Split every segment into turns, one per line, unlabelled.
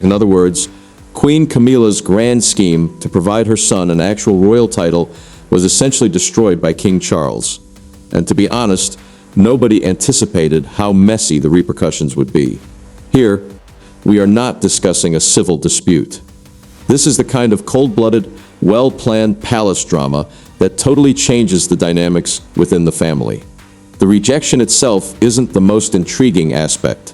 In other words, Queen Camilla's grand scheme to provide her son an actual royal title was essentially destroyed by King Charles. And to be honest, nobody anticipated how messy the repercussions would be. Here, we are not discussing a civil dispute. This is the kind of cold-blooded, well-planned palace drama that totally changes the dynamics within the family. The rejection itself isn't the most intriguing aspect.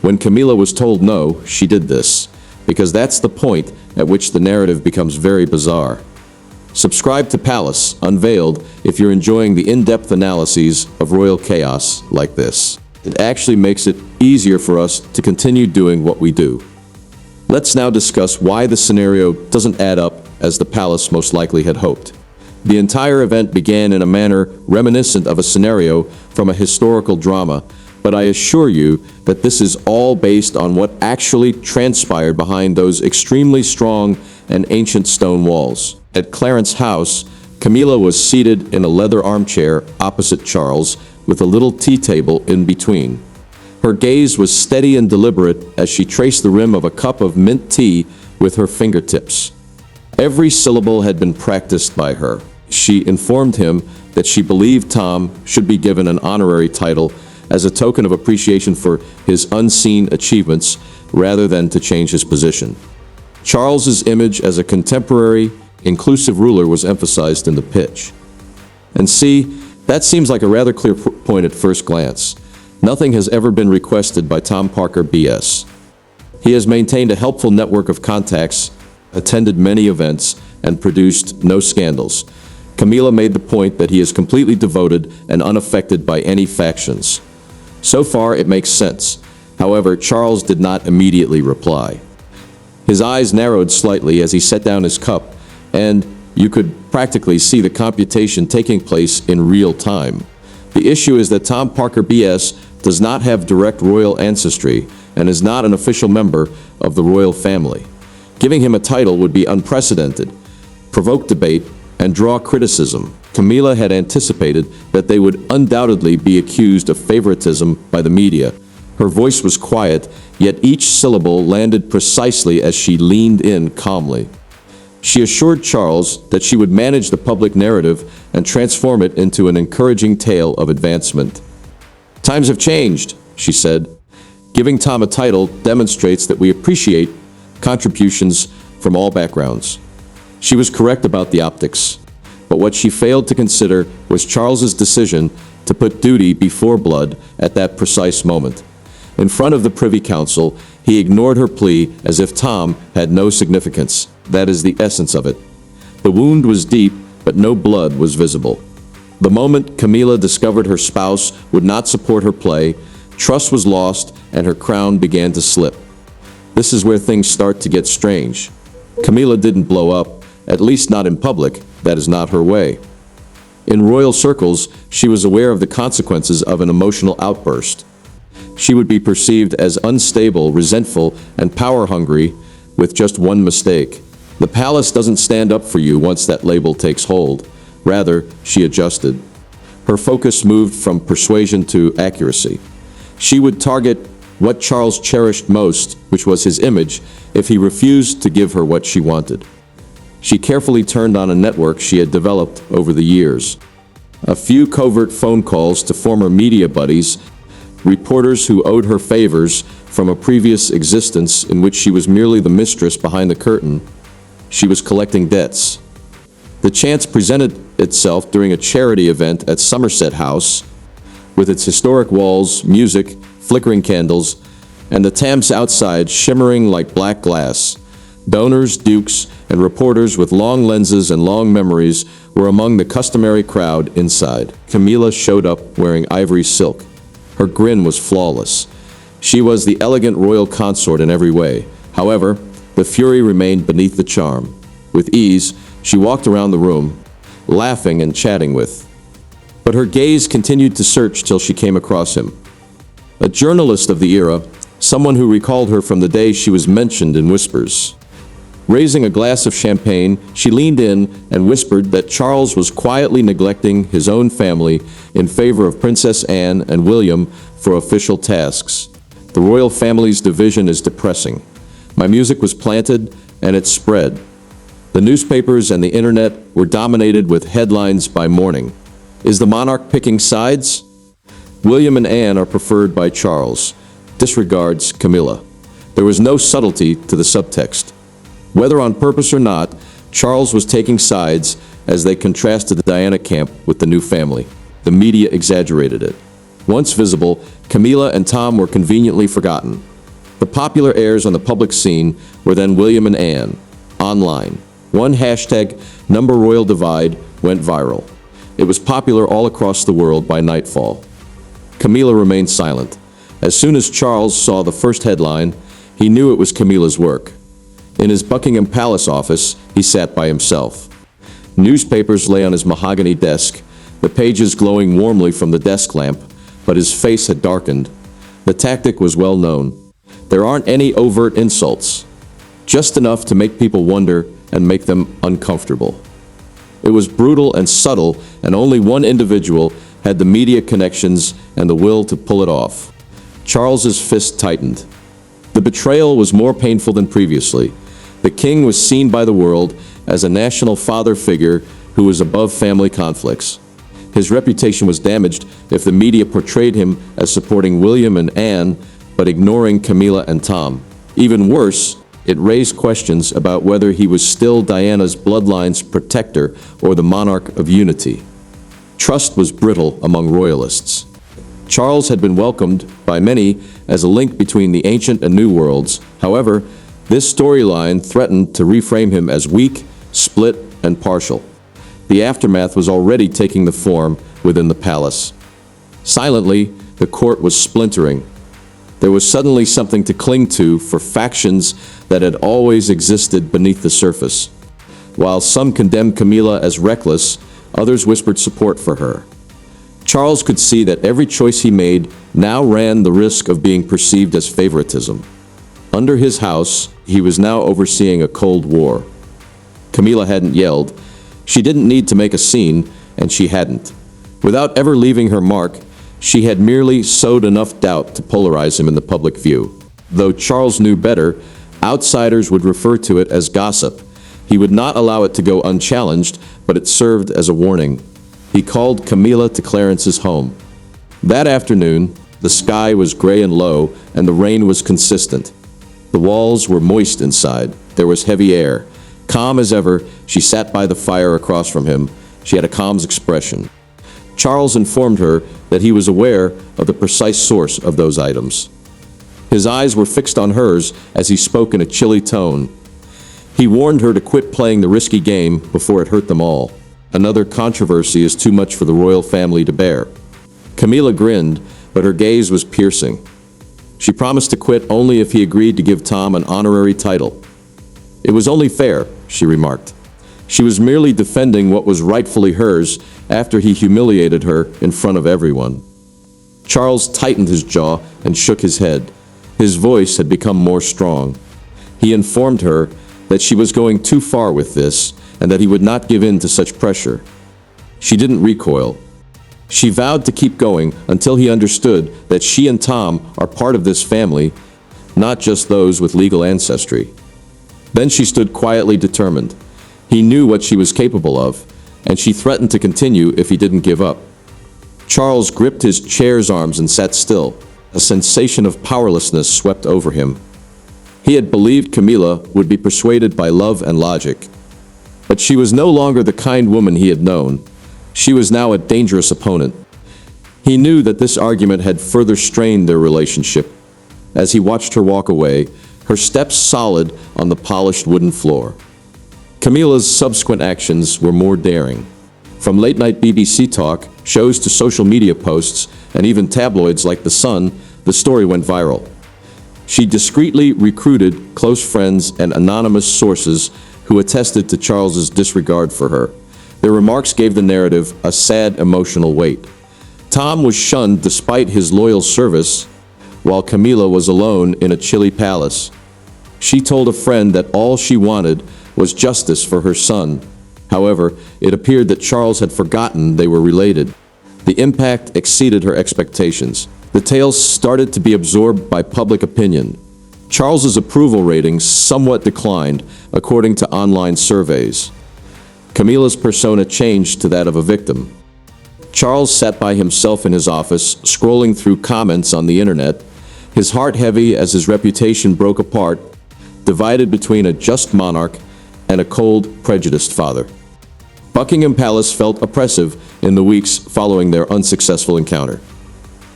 When Camilla was told no, she did this, because that's the point at which the narrative becomes very bizarre. Subscribe to Palace Unveiled if you're enjoying the in-depth analyses of royal chaos like this. It actually makes it easier for us to continue doing what we do. Let's now discuss why the scenario doesn't add up as the palace most likely had hoped. The entire event began in a manner reminiscent of a scenario from a historical drama, but I assure you that this is all based on what actually transpired behind those extremely strong and ancient stone walls. At Clarence's house, Camilla was seated in a leather armchair opposite Charles, with a little tea table in between. Her gaze was steady and deliberate as she traced the rim of a cup of mint tea with her fingertips. Every syllable had been practiced by her. She informed him that she believed Tom should be given an honorary title as a token of appreciation for his unseen achievements rather than to change his position. Charles's image as a contemporary, inclusive ruler was emphasized in the pitch. And see, that seems like a rather clear point at first glance. Nothing has ever been requested by Tom Parker BS. He has maintained a helpful network of contacts, attended many events, and produced no scandals. Camilla made the point that he is completely devoted and unaffected by any factions. So far, it makes sense. However, Charles did not immediately reply. His eyes narrowed slightly as he set down his cup, and you could practically see the computation taking place in real time. The issue is that Tom Parker BS does not have direct royal ancestry and is not an official member of the royal family. Giving him a title would be unprecedented, provoke debate, and draw criticism. Camilla had anticipated that they would undoubtedly be accused of favoritism by the media. Her voice was quiet, yet each syllable landed precisely as she leaned in calmly. She assured Charles that she would manage the public narrative and transform it into an encouraging tale of advancement. "Times have changed," she said. "Giving Tom a title demonstrates that we appreciate contributions from all backgrounds." She was correct about the optics, but what she failed to consider was Charles's decision to put duty before blood at that precise moment. In front of the Privy Council, he ignored her plea as if Tom had no significance. That is the essence of it. The wound was deep, but no blood was visible. The moment Camilla discovered her spouse would not support her play, trust was lost and her crown began to slip. This is where things start to get strange. Camilla didn't blow up, at least not in public. That is not her way. In royal circles, she was aware of the consequences of an emotional outburst. She would be perceived as unstable, resentful, and power-hungry with just one mistake. The palace doesn't stand up for you once that label takes hold. Rather, she adjusted. Her focus moved from persuasion to accuracy. She would target what Charles cherished most, which was his image, if he refused to give her what she wanted. She carefully turned on a network she had developed over the years. A few covert phone calls to former media buddies, reporters who owed her favors from a previous existence in which she was merely the mistress behind the curtain. She was collecting debts. The chance presented itself during a charity event at Somerset House, with its historic walls, music, flickering candles, and the Thames outside shimmering like black glass. Donors, dukes, and reporters with long lenses and long memories were among the customary crowd inside. Camilla showed up wearing ivory silk. Her grin was flawless. She was the elegant royal consort in every way. However, the fury remained beneath the charm. With ease, she walked around the room, laughing and chatting with. But her gaze continued to search till she came across him. A journalist of the era, someone who recalled her from the day she was mentioned in whispers. Raising a glass of champagne, she leaned in and whispered that Charles was quietly neglecting his own family in favor of Princess Anne and William for official tasks. The royal family's division is depressing. My music was planted, and it spread. The newspapers and the internet were dominated with headlines by morning. Is the monarch picking sides? William and Anne are preferred by Charles. Disregards Camilla. There was no subtlety to the subtext. Whether on purpose or not, Charles was taking sides as they contrasted the Diana camp with the new family. The media exaggerated it. Once visible, Camilla and Tom were conveniently forgotten. The popular heirs on the public scene were then William and Anne. Online. One hashtag, #NumberRoyalDivide, went viral. It was popular all across the world by nightfall. Camilla remained silent. As soon as Charles saw the first headline, he knew it was Camilla's work. In his Buckingham Palace office, he sat by himself. Newspapers lay on his mahogany desk, the pages glowing warmly from the desk lamp, but his face had darkened. The tactic was well known. There aren't any overt insults, just enough to make people wonder and make them uncomfortable. It was brutal and subtle, and only one individual had the media connections and the will to pull it off. Charles's fist tightened. The betrayal was more painful than previously. The king was seen by the world as a national father figure who was above family conflicts. His reputation was damaged if the media portrayed him as supporting William and Anne, but ignoring Camilla and Tom. Even worse, it raised questions about whether he was still Diana's bloodline's protector or the monarch of unity. Trust was brittle among royalists. Charles had been welcomed by many as a link between the ancient and new worlds. However, this storyline threatened to reframe him as weak, split, and partial. The aftermath was already taking the form within the palace. Silently, the court was splintering. There was suddenly something to cling to for factions that had always existed beneath the surface. While some condemned Camilla as reckless, others whispered support for her. Charles could see that every choice he made now ran the risk of being perceived as favoritism. Under his house, he was now overseeing a cold war. Camilla hadn't yelled. She didn't need to make a scene, and she hadn't. Without ever leaving her mark, she had merely sowed enough doubt to polarize him in the public view. Though Charles knew better, outsiders would refer to it as gossip. He would not allow it to go unchallenged, but it served as a warning. He called Camilla to Clarence's home. That afternoon, the sky was gray and low, and the rain was consistent. The walls were moist inside. There was heavy air. Calm as ever, she sat by the fire across from him. She had a calm expression. Charles informed her that he was aware of the precise source of those items. His eyes were fixed on hers as he spoke in a chilly tone. He warned her to quit playing the risky game before it hurt them all. Another controversy is too much for the royal family to bear. Camilla grinned, but her gaze was piercing. She promised to quit only if he agreed to give Tom an honorary title. It was only fair, she remarked. She was merely defending what was rightfully hers after he humiliated her in front of everyone. Charles tightened his jaw and shook his head. His voice had become more strong. He informed her that she was going too far with this and that he would not give in to such pressure. She didn't recoil. She vowed to keep going until he understood that she and Tom are part of this family, not just those with legal ancestry. Then she stood quietly determined. He knew what she was capable of, and she threatened to continue if he didn't give up. Charles gripped his chair's arms and sat still. A sensation of powerlessness swept over him. He had believed Camilla would be persuaded by love and logic. But she was no longer the kind woman he had known. She was now a dangerous opponent. He knew that this argument had further strained their relationship. As he watched her walk away, her steps solid on the polished wooden floor. Camilla's subsequent actions were more daring. From late-night BBC talk, shows to social media posts, and even tabloids like The Sun, the story went viral. She discreetly recruited close friends and anonymous sources who attested to Charles's disregard for her. Their remarks gave the narrative a sad emotional weight. Tom was shunned despite his loyal service, while Camilla was alone in a chilly palace. She told a friend that all she wanted was justice for her son. However, it appeared that Charles had forgotten they were related. The impact exceeded her expectations. The tales started to be absorbed by public opinion. Charles's approval ratings somewhat declined, according to online surveys. Camilla's persona changed to that of a victim. Charles sat by himself in his office, scrolling through comments on the internet, his heart heavy as his reputation broke apart, divided between a just monarch and a cold, prejudiced father. Buckingham Palace felt oppressive in the weeks following their unsuccessful encounter.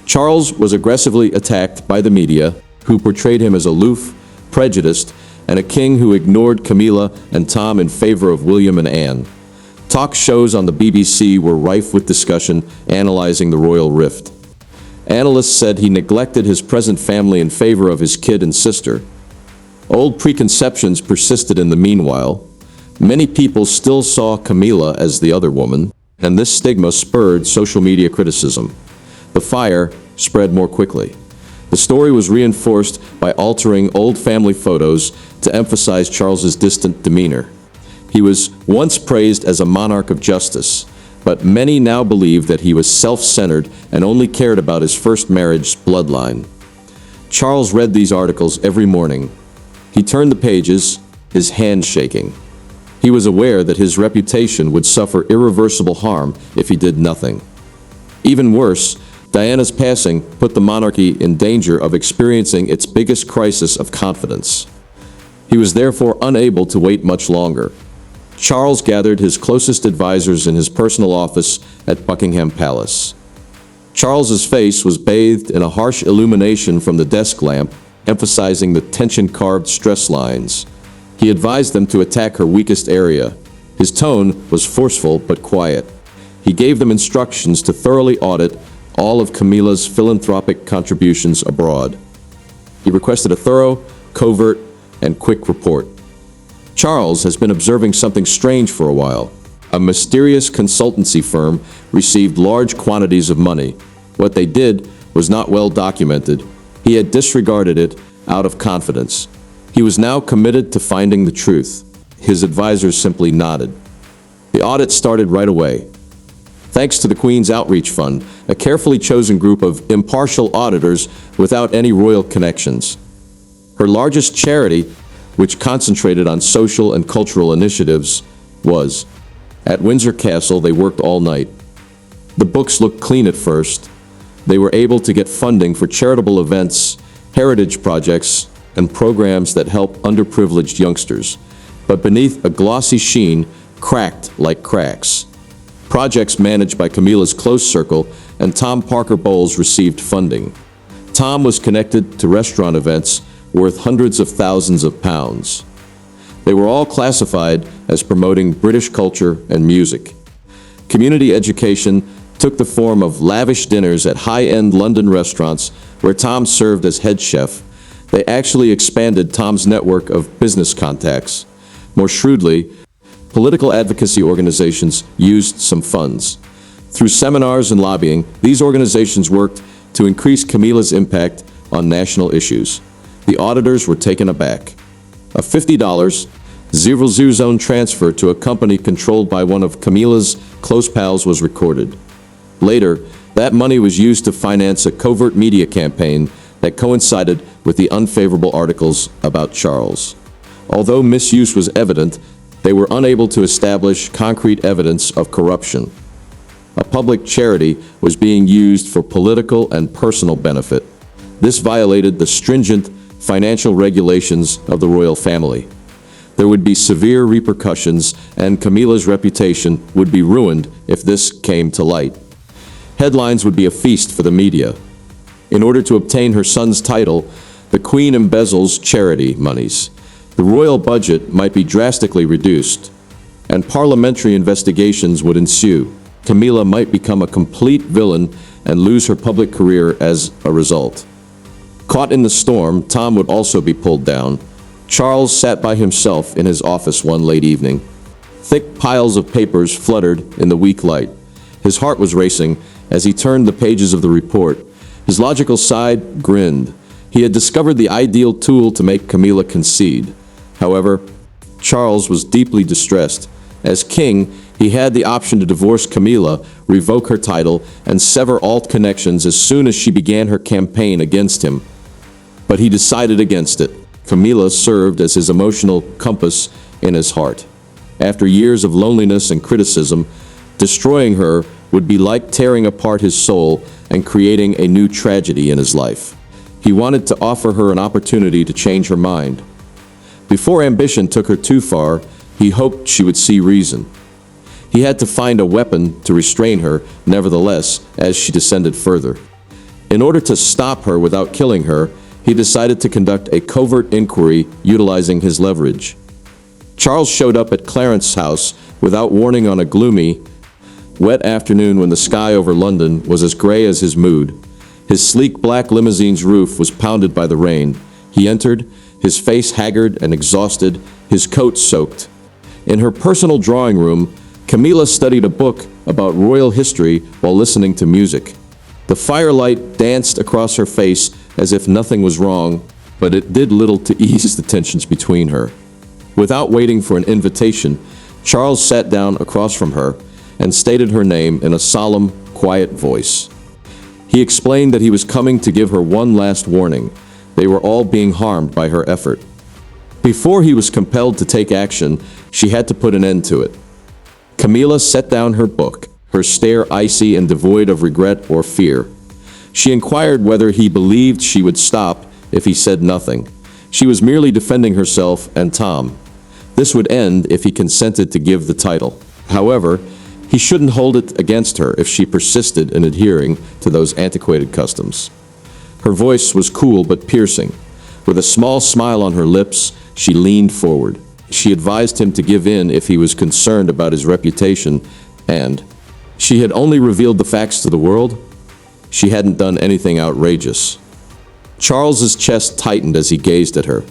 Charles was aggressively attacked by the media, who portrayed him as aloof, prejudiced, and a king who ignored Camilla and Tom in favor of William and Anne. Talk shows on the BBC were rife with discussion analyzing the royal rift. Analysts said he neglected his present family in favor of his kid and sister. Old preconceptions persisted in the meanwhile. Many people still saw Camilla as the other woman, and this stigma spurred social media criticism. The fire spread more quickly. The story was reinforced by altering old family photos to emphasize Charles's distant demeanor. He was once praised as a monarch of justice, but many now believe that he was self-centered and only cared about his first marriage's bloodline. Charles read these articles every morning. He turned the pages, his hand shaking. He was aware that his reputation would suffer irreversible harm if he did nothing. Even worse, Diana's passing put the monarchy in danger of experiencing its biggest crisis of confidence. He was therefore unable to wait much longer. Charles gathered his closest advisors in his personal office at Buckingham Palace. Charles's face was bathed in a harsh illumination from the desk lamp, emphasizing the tension-carved stress lines. He advised them to attack her weakest area. His tone was forceful but quiet. He gave them instructions to thoroughly audit all of Camilla's philanthropic contributions abroad. He requested a thorough, covert, and quick report. Charles has been observing something strange for a while. A mysterious consultancy firm received large quantities of money. What they did was not well documented. He had disregarded it out of confidence. He was now committed to finding the truth. His advisors simply nodded. The audit started right away. Thanks to the Queen's Outreach Fund, a carefully chosen group of impartial auditors without any royal connections. Her largest charity, which concentrated on social and cultural initiatives, was. At Windsor Castle, they worked all night. The books looked clean at first. They were able to get funding for charitable events, heritage projects, and programs that help underprivileged youngsters. But beneath a glossy sheen, cracked like cracks. Projects managed by Camilla's close circle and Tom Parker Bowles received funding. Tom was connected to restaurant events worth hundreds of thousands of pounds. They were all classified as promoting British culture and music. Community education took the form of lavish dinners at high-end London restaurants where Tom served as head chef. They actually expanded Tom's network of business contacts. More shrewdly, political advocacy organizations used some funds. Through seminars and lobbying, these organizations worked to increase Camilla's impact on national issues. The auditors were taken aback. A $50 zero-zone transfer to a company controlled by one of Camilla's close pals was recorded. Later, that money was used to finance a covert media campaign that coincided with the unfavorable articles about Charles. Although misuse was evident, they were unable to establish concrete evidence of corruption. A public charity was being used for political and personal benefit. This violated the stringent financial regulations of the royal family. There would be severe repercussions, and Camilla's reputation would be ruined if this came to light. Headlines would be a feast for the media. In order to obtain her son's title, the Queen embezzles charity monies. The royal budget might be drastically reduced, and parliamentary investigations would ensue. Camilla might become a complete villain and lose her public career as a result. Caught in the storm, Tom would also be pulled down. Charles sat by himself in his office one late evening. Thick piles of papers fluttered in the weak light. His heart was racing as he turned the pages of the report. His logical side grinned. He had discovered the ideal tool to make Camilla concede. However, Charles was deeply distressed. As king, he had the option to divorce Camilla, revoke her title, and sever all connections as soon as she began her campaign against him. But he decided against it. Camilla served as his emotional compass in his heart. After years of loneliness and criticism, destroying her would be like tearing apart his soul and creating a new tragedy in his life. He wanted to offer her an opportunity to change her mind. Before ambition took her too far, he hoped she would see reason. He had to find a weapon to restrain her, nevertheless, as she descended further. In order to stop her without killing her, he decided to conduct a covert inquiry utilizing his leverage. Charles showed up at Clarence's house without warning on a gloomy, wet afternoon when the sky over London was as gray as his mood. His sleek black limousine's roof was pounded by the rain. He entered, his face haggard and exhausted, his coat soaked. In her personal drawing room, Camilla studied a book about royal history while listening to music. The firelight danced across her face as if nothing was wrong, but it did little to ease the tensions between her. Without waiting for an invitation, Charles sat down across from her and stated her name in a solemn, quiet voice. He explained that he was coming to give her one last warning. They were all being harmed by her effort. Before he was compelled to take action, she had to put an end to it. Camilla set down her book, her stare icy and devoid of regret or fear. She inquired whether he believed she would stop if he said nothing. She was merely defending herself and Tom. This would end if he consented to give the title. However, he shouldn't hold it against her if she persisted in adhering to those antiquated customs. Her voice was cool but piercing. With a small smile on her lips, she leaned forward. She advised him to give in if he was concerned about his reputation, and she had only revealed the facts to the world. She hadn't done anything outrageous. Charles's chest tightened as he gazed at her.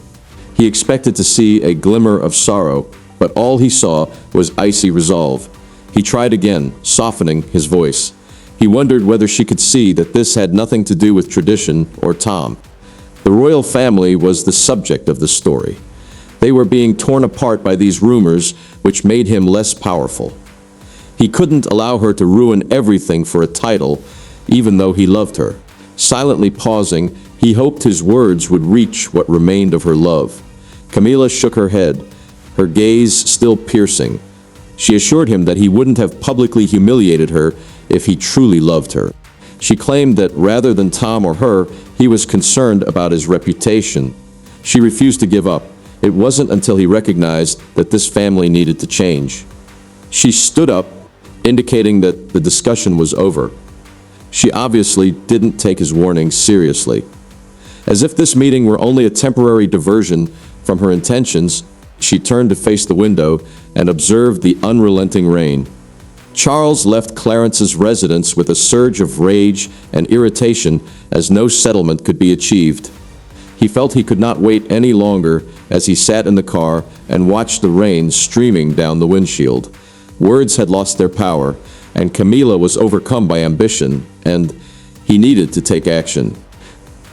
He expected to see a glimmer of sorrow, but all he saw was icy resolve. He tried again, softening his voice. He wondered whether she could see that this had nothing to do with tradition or Tom. The royal family was the subject of the story. They were being torn apart by these rumors, which made him less powerful. He couldn't allow her to ruin everything for a title, even though he loved her. Silently pausing, he hoped his words would reach what remained of her love. Camilla shook her head, her gaze still piercing. She assured him that he wouldn't have publicly humiliated her if he truly loved her. She claimed that rather than Tom or her, he was concerned about his reputation. She refused to give up. It wasn't until he recognized that this family needed to change. She stood up, indicating that the discussion was over. She obviously didn't take his warning seriously. As if this meeting were only a temporary diversion from her intentions, she turned to face the window and observed the unrelenting rain. Charles left Clarence's residence with a surge of rage and irritation as no settlement could be achieved. He felt he could not wait any longer as he sat in the car and watched the rain streaming down the windshield. Words had lost their power, and Camilla was overcome by ambition, and he needed to take action.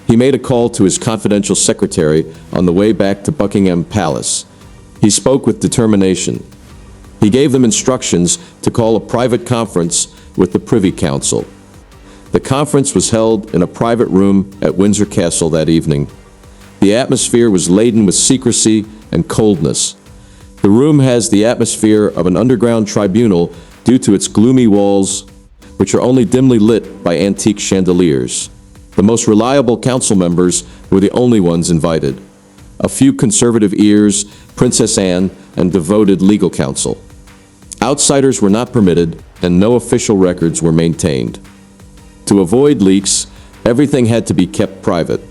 He made a call to his confidential secretary on the way back to Buckingham Palace. He spoke with determination. He gave them instructions to call a private conference with the Privy Council. The conference was held in a private room at Windsor Castle that evening. The atmosphere was laden with secrecy and coldness. The room has the atmosphere of an underground tribunal due to its gloomy walls, which are only dimly lit by antique chandeliers. The most reliable council members were the only ones invited. A few conservative ears, Princess Anne, and devoted legal counsel. Outsiders were not permitted, and no official records were maintained. To avoid leaks, everything had to be kept private.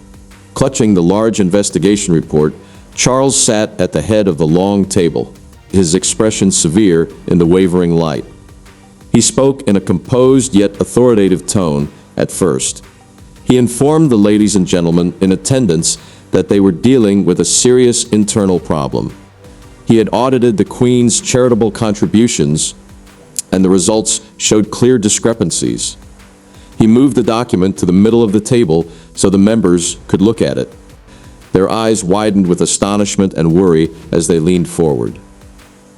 Clutching the large investigation report, Charles sat at the head of the long table, his expression severe in the wavering light. He spoke in a composed yet authoritative tone at first. He informed the ladies and gentlemen in attendance that they were dealing with a serious internal problem. He had audited the Queen's charitable contributions, and the results showed clear discrepancies. He moved the document to the middle of the table so the members could look at it. Their eyes widened with astonishment and worry as they leaned forward.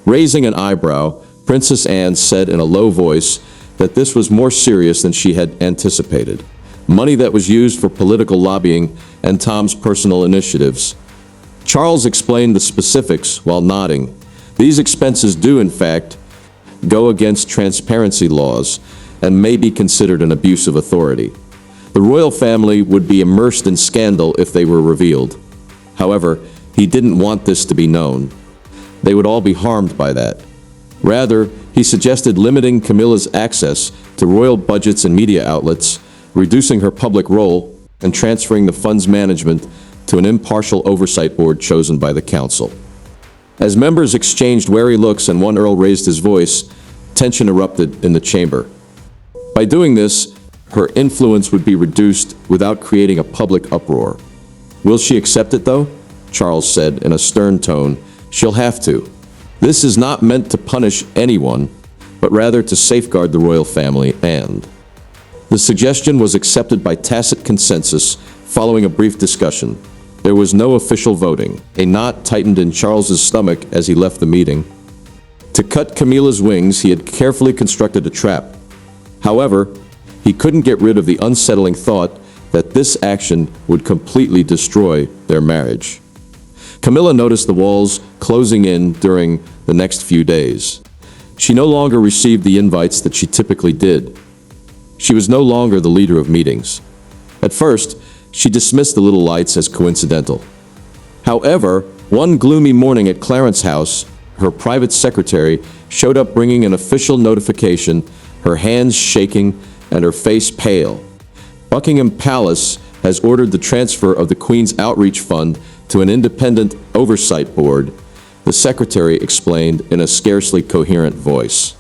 Raising an eyebrow, Princess Anne said in a low voice that this was more serious than she had anticipated. Money that was used for political lobbying and Tom's personal initiatives. Charles explained the specifics while nodding. These expenses do, in fact, go against transparency laws and may be considered an abuse of authority. The royal family would be immersed in scandal if they were revealed. However, he didn't want this to be known. They would all be harmed by that. Rather, he suggested limiting Camilla's access to royal budgets and media outlets, reducing her public role, and transferring the fund's management to an impartial oversight board chosen by the council. As members exchanged wary looks and one earl raised his voice, tension erupted in the chamber. By doing this, her influence would be reduced without creating a public uproar. Will she accept it, though? Charles said in a stern tone. She'll have to. This is not meant to punish anyone, but rather to safeguard the royal family and... The suggestion was accepted by tacit consensus following a brief discussion. There was no official voting. A knot tightened in Charles's stomach as he left the meeting. To cut Camilla's wings, he had carefully constructed a trap. However, he couldn't get rid of the unsettling thought that this action would completely destroy their marriage. Camilla noticed the walls closing in during the next few days. She no longer received the invites that she typically did. She was no longer the leader of meetings. At first, she dismissed the little lights as coincidental. However, one gloomy morning at Clarence's house, her private secretary showed up bringing an official notification, her hands shaking and her face pale. Buckingham Palace has ordered the transfer of the Queen's Outreach Fund to an independent oversight board, the secretary explained in a scarcely coherent voice.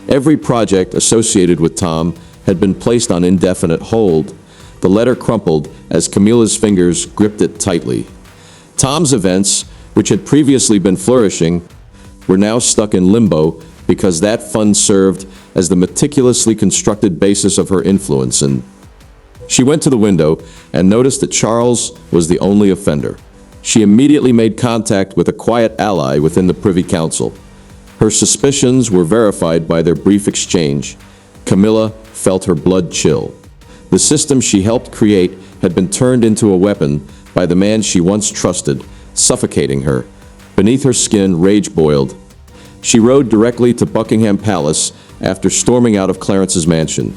Every project associated with Tom had been placed on indefinite hold. The letter crumpled as Camilla's fingers gripped it tightly. Tom's events, which had previously been flourishing, were now stuck in limbo because that fund served as the meticulously constructed basis of her influence, and she went to the window and noticed that Charles was the only offender. She immediately made contact with a quiet ally within the Privy Council. Her suspicions were verified by their brief exchange. Camilla felt her blood chill. The system she helped create had been turned into a weapon by the man she once trusted, suffocating her. Beneath her skin, rage boiled. She rode directly to Buckingham Palace after storming out of Clarence's mansion.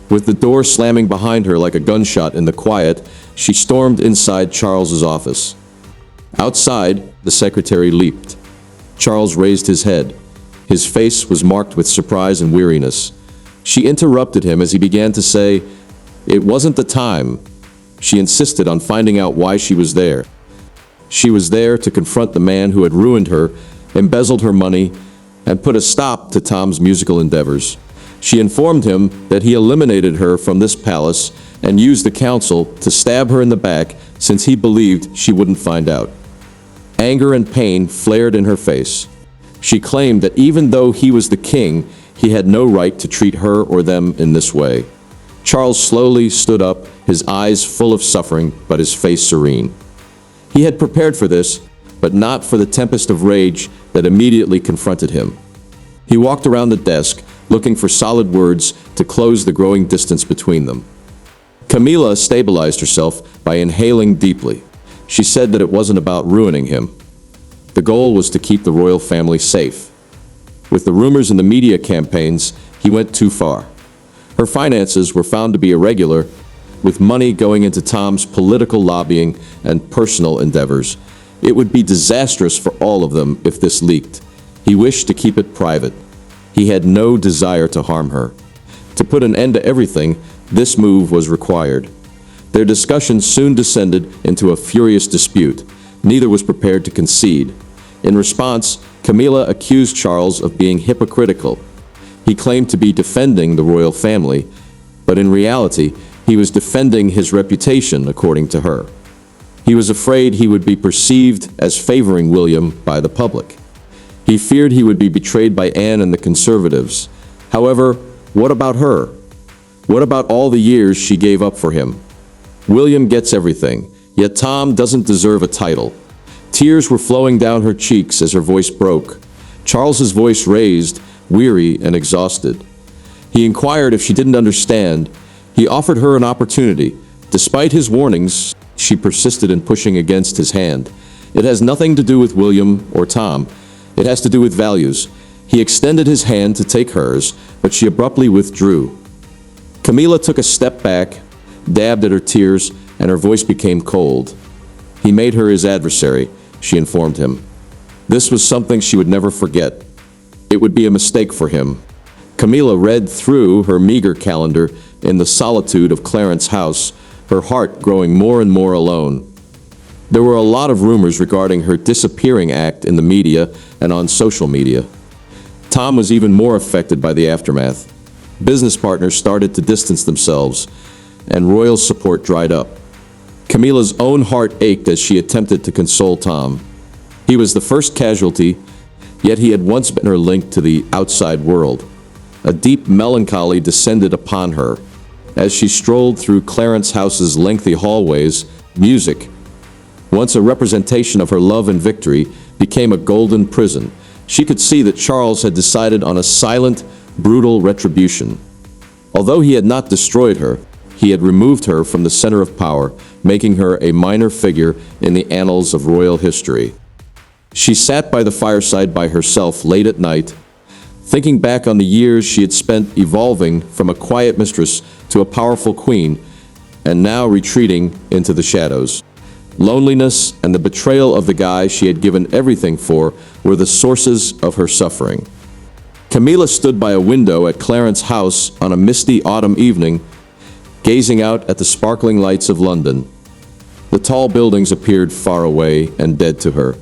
With the door slamming behind her like a gunshot in the quiet, she stormed inside Charles's office. Outside, the secretary leaped. Charles raised his head. His face was marked with surprise and weariness. She interrupted him as he began to say, "It wasn't the time." She insisted on finding out why she was there. She was there to confront the man who had ruined her, embezzled her money, and put a stop to Tom's musical endeavors. She informed him that he eliminated her from this palace and used the council to stab her in the back since he believed she wouldn't find out. Anger and pain flared in her face. She claimed that even though he was the king, he had no right to treat her or them in this way. Charles slowly stood up, his eyes full of suffering, but his face serene. He had prepared for this, but not for the tempest of rage that immediately confronted him. He walked around the desk, looking for solid words to close the growing distance between them. Camilla stabilized herself by inhaling deeply. She said that it wasn't about ruining him. The goal was to keep the royal family safe. With the rumors and the media campaigns, he went too far. Her finances were found to be irregular, with money going into Tom's political lobbying and personal endeavors. It would be disastrous for all of them if this leaked. He wished to keep it private. He had no desire to harm her. To put an end to everything, this move was required. Their discussion soon descended into a furious dispute. Neither was prepared to concede. In response, Camilla accused Charles of being hypocritical. He claimed to be defending the royal family, but in reality, he was defending his reputation, according to her. He was afraid he would be perceived as favoring William by the public. He feared he would be betrayed by Anne and the Conservatives. However, what about her? What about all the years she gave up for him? William gets everything, yet Tom doesn't deserve a title. Tears were flowing down her cheeks as her voice broke. Charles's voice raised, weary and exhausted. He inquired if she didn't understand. He offered her an opportunity. Despite his warnings, she persisted in pushing against his hand. It has nothing to do with William or Tom. It has to do with values. He extended his hand to take hers, but she abruptly withdrew. Camilla took a step back, dabbed at her tears, and her voice became cold. He made her his adversary, she informed him. This was something she would never forget. It would be a mistake for him. Camilla read through her meager calendar in the solitude of Clarence's house, her heart growing more and more alone. There were a lot of rumors regarding her disappearing act in the media and on social media. Tom was even more affected by the aftermath. Business partners started to distance themselves, and royal support dried up. Camilla's own heart ached as she attempted to console Tom. He was the first casualty, yet he had once been her link to the outside world. A deep melancholy descended upon her. As she strolled through Clarence's house's lengthy hallways, music, once a representation of her love and victory, became a golden prison. She could see that Charles had decided on a silent, brutal retribution. Although he had not destroyed her, he had removed her from the center of power, making her a minor figure in the annals of royal history. She sat by the fireside by herself late at night, thinking back on the years she had spent evolving from a quiet mistress to a powerful queen, and now retreating into the shadows. Loneliness and the betrayal of the guy she had given everything for were the sources of her suffering. Camilla stood by a window at Clarence's house on a misty autumn evening, gazing out at the sparkling lights of London. The tall buildings appeared far away and dead to her,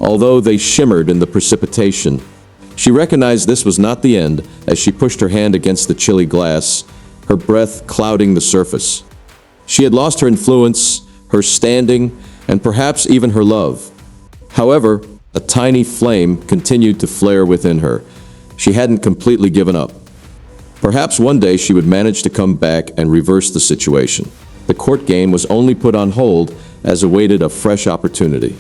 although they shimmered in the precipitation. She recognized this was not the end as she pushed her hand against the chilly glass, her breath clouding the surface. She had lost her influence, her standing, and perhaps even her love. However, a tiny flame continued to flare within her. She hadn't completely given up. Perhaps one day she would manage to come back and reverse the situation. The court game was only put on hold as awaited a fresh opportunity.